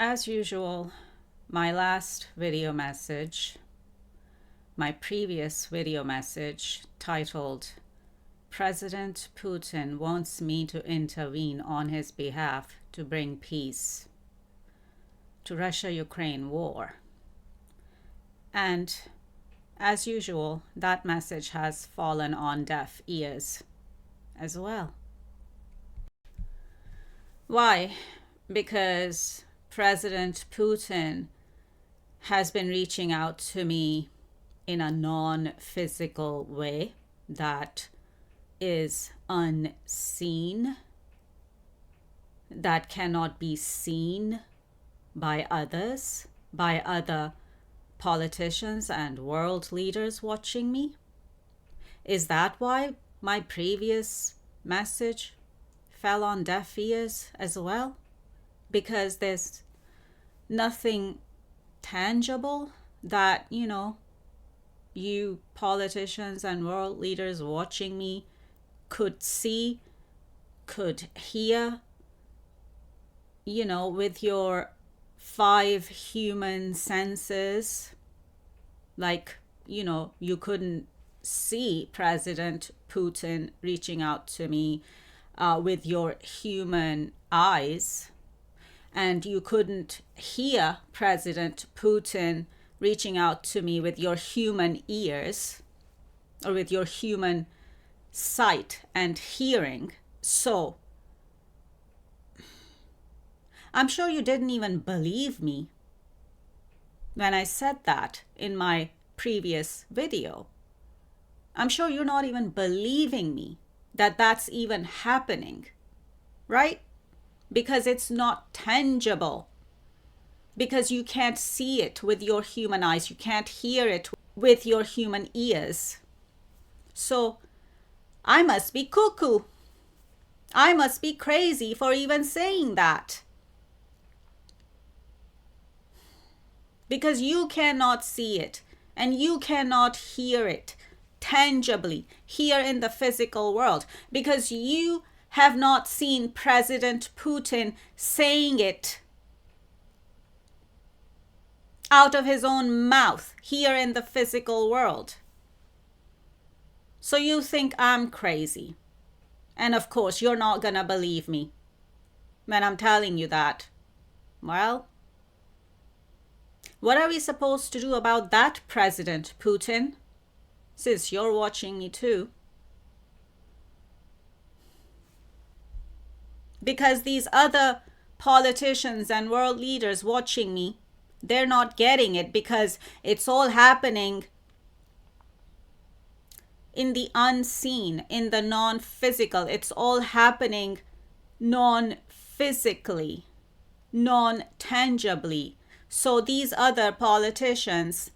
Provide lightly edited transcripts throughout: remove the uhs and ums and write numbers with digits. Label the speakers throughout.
Speaker 1: As usual, my last video message, my previous video message titled, President Putin wants me to intervene on his behalf to bring peace to Russia-Ukraine war. And as usual, that message has fallen on deaf ears as well. Why? Because President Putin has been reaching out to me in a non-physical way that is unseen, that cannot be seen by others, by other politicians and world leaders watching me. Is that why my previous message fell on deaf ears as well? Because there's nothing tangible that, you politicians and world leaders watching me could see, could hear, with your 5 human senses. Like, you couldn't see President Putin reaching out to me with your human eyes. And you couldn't hear President Putin reaching out to me with your human ears or with your human sight and hearing. So I'm sure you didn't even believe me when I said that in my previous video. I'm sure you're not even believing me that that's even happening, right? Because it's not tangible, because you can't see it with your human eyes, you can't hear it with your human ears. So I must be cuckoo. I must be crazy for even saying that. Because you cannot see it and you cannot hear it tangibly here in the physical world, because you have not seen President Putin saying it out of his own mouth here in the physical world. So you think I'm crazy. And of course, you're not gonna believe me when I'm telling you that. Well, what are we supposed to do about that, President Putin? Since you're watching me too. Because these other politicians and world leaders watching me, they're not getting it, because it's all happening in the unseen, in the non-physical. It's all happening non-physically, non-tangibly. So these other politicians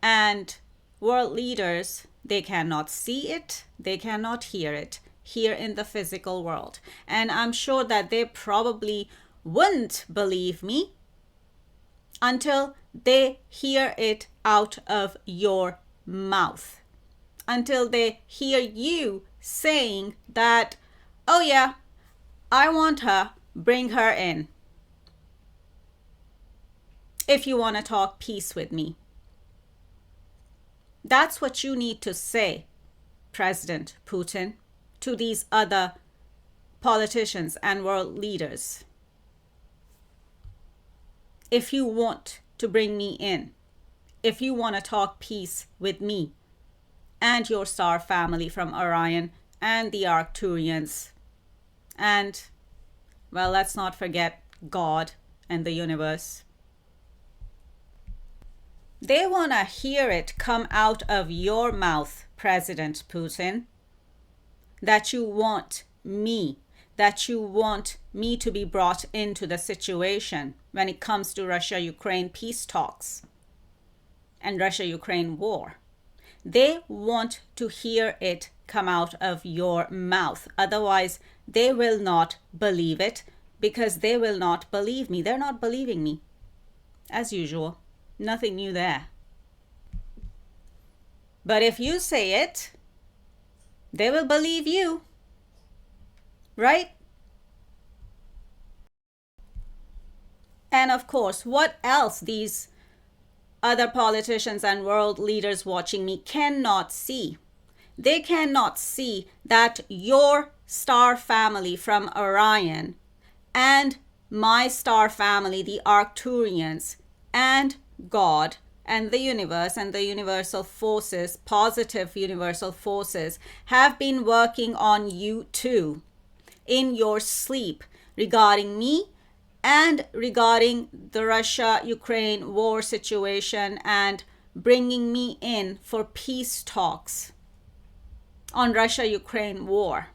Speaker 1: and world leaders, they cannot see it, they cannot hear it here in the physical world. And I'm sure that they probably wouldn't believe me until they hear it out of your mouth, until they hear you saying that, oh yeah, I want her, bring her in, if you want to talk peace with me. That's what you need to say, President Putin, to these other politicians and world leaders. If you want to bring me in, if you want to talk peace with me and your star family from Orion and the Arcturians, and, well, let's not forget God and the universe. They want to hear it come out of your mouth, President Putin, that you want me to be brought into the situation when it comes to Russia-Ukraine peace talks and Russia-Ukraine war. They want to hear it come out of your mouth. Otherwise, they will not believe it, because they will not believe me. They're not believing me, as usual. Nothing new there. But if you say it, they will believe you, right? then, of course, what else these other politicians and world leaders watching me cannot see? They cannot see that your star family from Orion and my star family, the Arcturians, and God and the universe and the universal forces, positive universal forces, have been working on you too in your sleep regarding me and regarding the Russia-Ukraine war situation and bringing me in for peace talks on Russia-Ukraine war.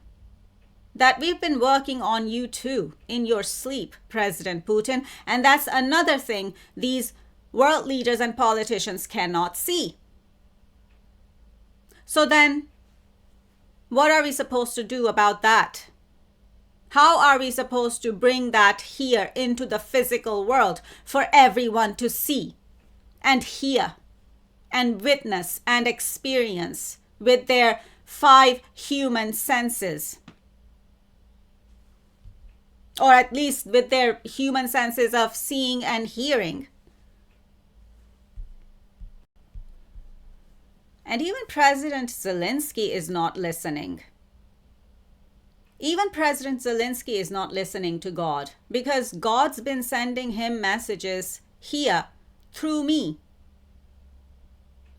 Speaker 1: That we've been working on you too in your sleep, President Putin. And that's another thing these world leaders and politicians cannot see. So then, what are we supposed to do about that? How are we supposed to bring that here into the physical world for everyone to see and hear and witness and experience with their 5 human senses? Or at least with their human senses of seeing and hearing. And even President Zelensky is not listening. Even President Zelensky is not listening to God, because God's been sending him messages here through me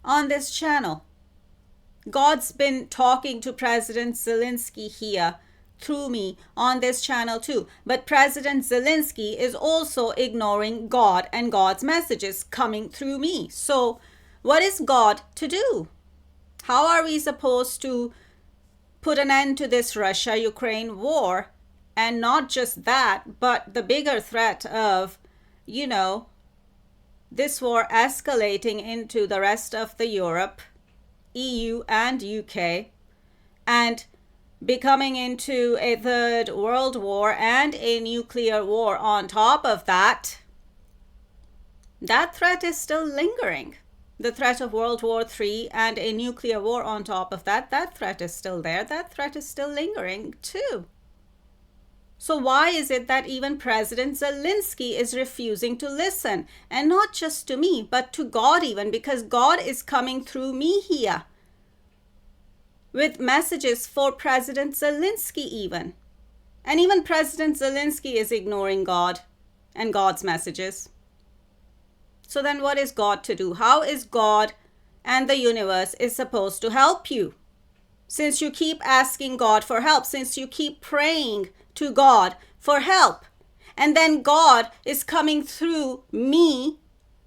Speaker 1: on this channel. God's been talking to President Zelensky here through me on this channel too. But President Zelensky is also ignoring God and God's messages coming through me. So what is God to do? How are we supposed to put an end to this Russia-Ukraine war? And not just that, but the bigger threat of, this war escalating into the rest of the Europe, EU and UK, and becoming into a third world war and a nuclear war on top of that. That threat is still lingering. The threat of World War III and a nuclear war on top of that, that threat is still there. That threat is still lingering too. So why is it that even President Zelensky is refusing to listen? And not just to me, but to God even, because God is coming through me here with messages for President Zelensky even. And even President Zelensky is ignoring God and God's messages. So then what is God to do? How is God and the universe is supposed to help you? Since you keep asking God for help, since you keep praying to God for help, and then God is coming through me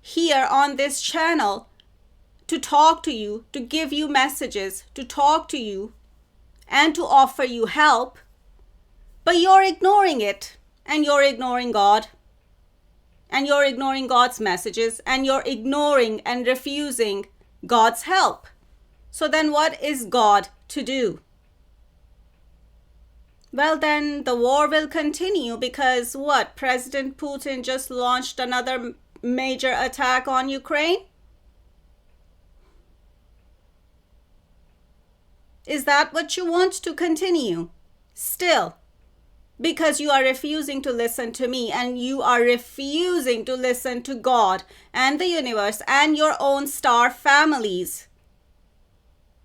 Speaker 1: here on this channel to talk to you, to give you messages, to talk to you, and to offer you help, but you're ignoring it, and you're ignoring God, and you're ignoring God's messages, and you're ignoring and refusing God's help. So then what is God to do? Well, then the war will continue because what? President Putin just launched another major attack on Ukraine? Is that what you want to continue? Still, because you are refusing to listen to me and you are refusing to listen to God and the universe and your own star families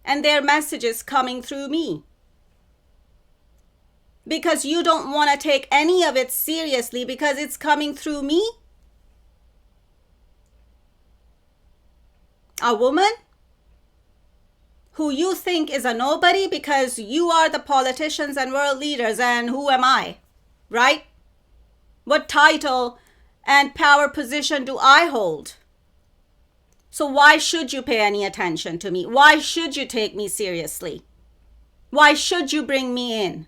Speaker 1: and their messages coming through me. Because you don't want to take any of it seriously because it's coming through me? A woman who you think is a nobody because you are the politicians and world leaders, and who am I, right? What title and power position do I hold? So why should you pay any attention to me? Why should you take me seriously? Why should you bring me in?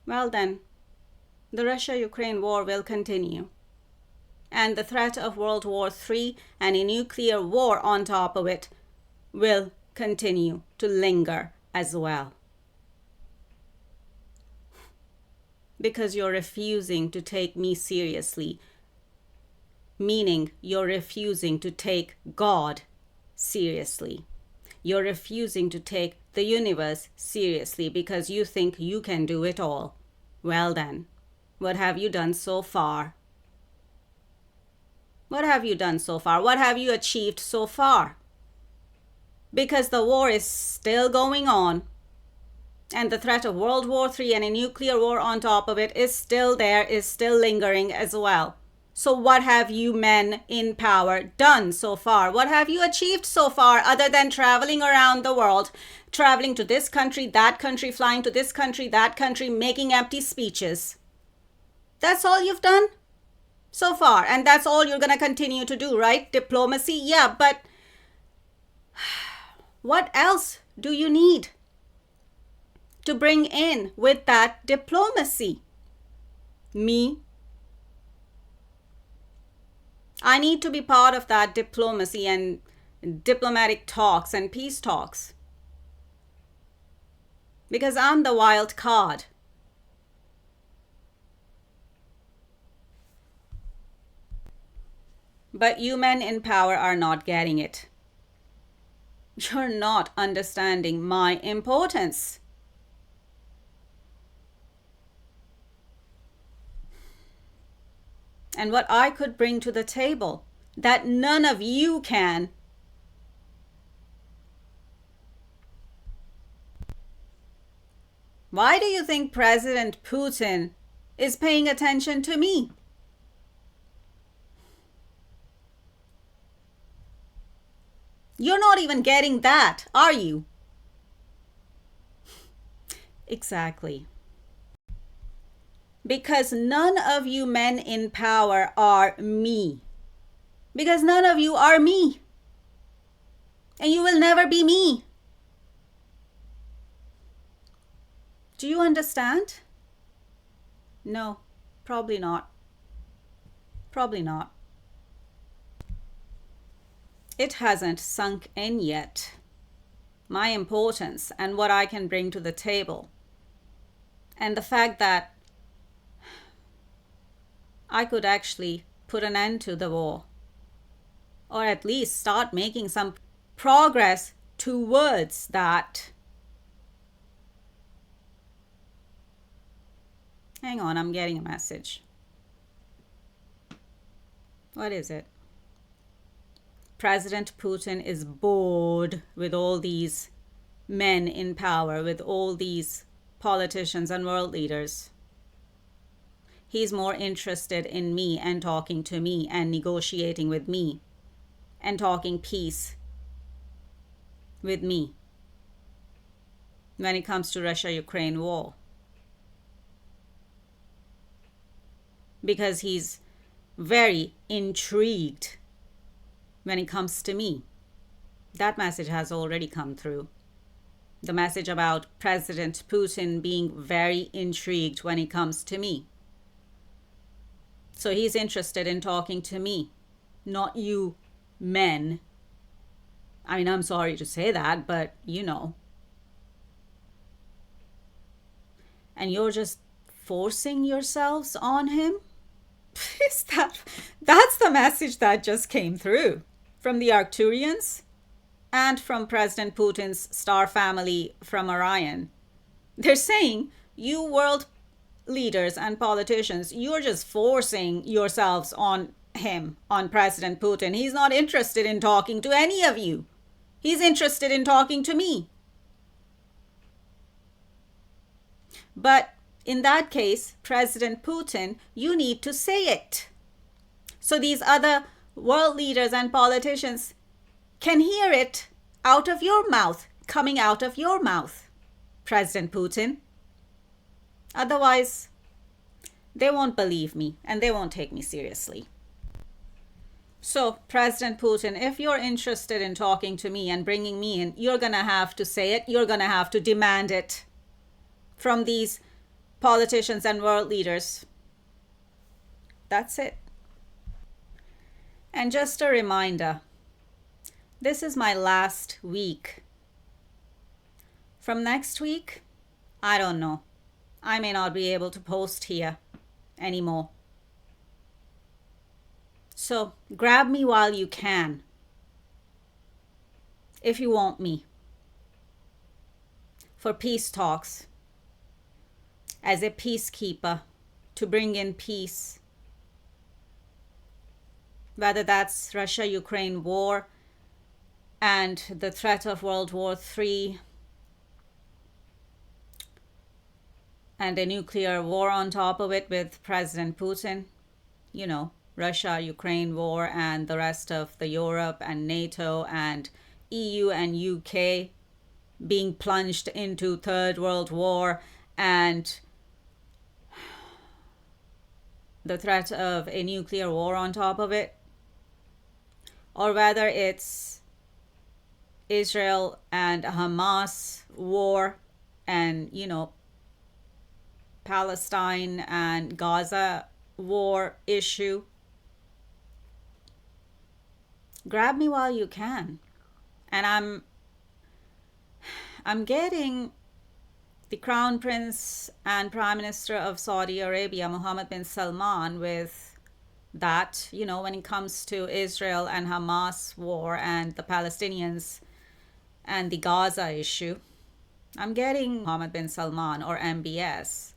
Speaker 1: Well then, the Russia-Ukraine war will continue. And the threat of World War III and a nuclear war on top of it will continue to linger as well. Because you're refusing to take me seriously, meaning you're refusing to take God seriously. You're refusing to take the universe seriously because you think you can do it all. Well then, What have you done so far? What have you done so far? What have you achieved so far? Because the war is still going on, and the threat of World War III and a nuclear war on top of it is still there, is still lingering as well. So what have you men in power done so far? What have you achieved so far other than traveling around the world, traveling to this country, that country, flying to this country, that country, making empty speeches? That's all you've done so far, and that's all you're going to continue to do, right? Diplomacy, yeah, but what else do you need to bring in with that diplomacy? Me? I need to be part of that diplomacy and diplomatic talks and peace talks, because I'm the wild card. But you men in power are not getting it. You're not understanding my importance. And what I could bring to the table that none of you can. Why do you think President Putin is paying attention to me? You're not even getting that, are you? Exactly. Because none of you men in power are me. Because none of you are me. And you will never be me. Do you understand? No, probably not. Probably not. It hasn't sunk in yet. My importance and what I can bring to the table. And the fact that I could actually put an end to the war. Or at least start making some progress towards that. Hang on, I'm getting a message. What is it? President Putin is bored with all these men in power, with all these politicians and world leaders. He's more interested in me and talking to me and negotiating with me and talking peace with me when it comes to Russia-Ukraine war. Because he's very intrigued when it comes to me. That message has already come through. The message about President Putin being very intrigued when it comes to me. So he's interested in talking to me, not you men. I mean, I'm sorry to say that, but you know. And you're just forcing yourselves on him? That's the message that just came through from the Arcturians and from President Putin's star family from Orion. They're saying, you world leaders and politicians, you're just forcing yourselves on him, on President Putin. He's not interested in talking to any of you. He's interested in talking to me. But in that case, President Putin, you need to say it. So these other world leaders and politicians can hear it out of your mouth, coming out of your mouth, President Putin. Otherwise, they won't believe me and they won't take me seriously. So, President Putin, if you're interested in talking to me and bringing me in, you're going to have to say it. You're going to have to demand it from these politicians and world leaders. That's it. And just a reminder, this is my last week. From next week, I don't know. I may not be able to post here anymore. So grab me while you can, if you want me, for peace talks, as a peacekeeper to bring in peace. Whether that's Russia-Ukraine war and the threat of World War III and a nuclear war on top of it with President Putin, you know, Russia-Ukraine war and the rest of the Europe and NATO and EU and UK being plunged into Third World War, and the threat of a nuclear war on top of it, or whether it's Israel and Hamas war and, Palestine and Gaza war issue. Grab me while you can. And I'm getting the Crown Prince and Prime Minister of Saudi Arabia, Mohammed bin Salman, with that, when it comes to Israel and Hamas war and the Palestinians and the Gaza issue. I'm getting Mohammed bin Salman, or MBS,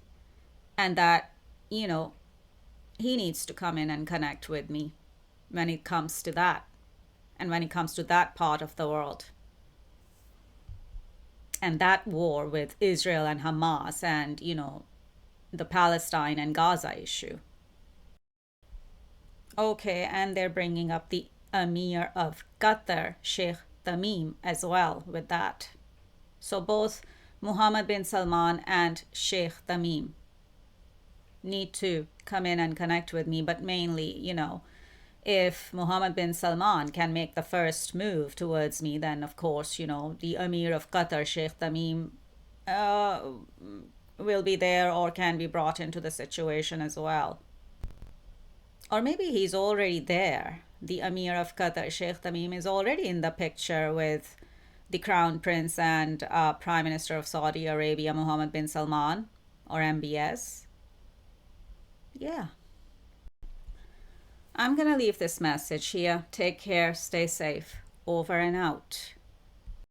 Speaker 1: and that, he needs to come in and connect with me when it comes to that, and when it comes to that part of the world. And that war with Israel and Hamas and, the Palestine and Gaza issue. Okay, and they're bringing up the Emir of Qatar, Sheikh Tamim, as well with that. So both Mohammed bin Salman and Sheikh Tamim need to come in and connect with me, but mainly, if Mohammed bin Salman can make the first move towards me, then of course, the Emir of Qatar, Sheikh Tamim, will be there or can be brought into the situation as well. Or maybe he's already there. The Emir of Qatar, Sheikh Tamim, is already in the picture with the Crown Prince and Prime Minister of Saudi Arabia, Mohammed bin Salman, or MBS. Yeah. I'm gonna leave this message here. Take care, stay safe. Over and out.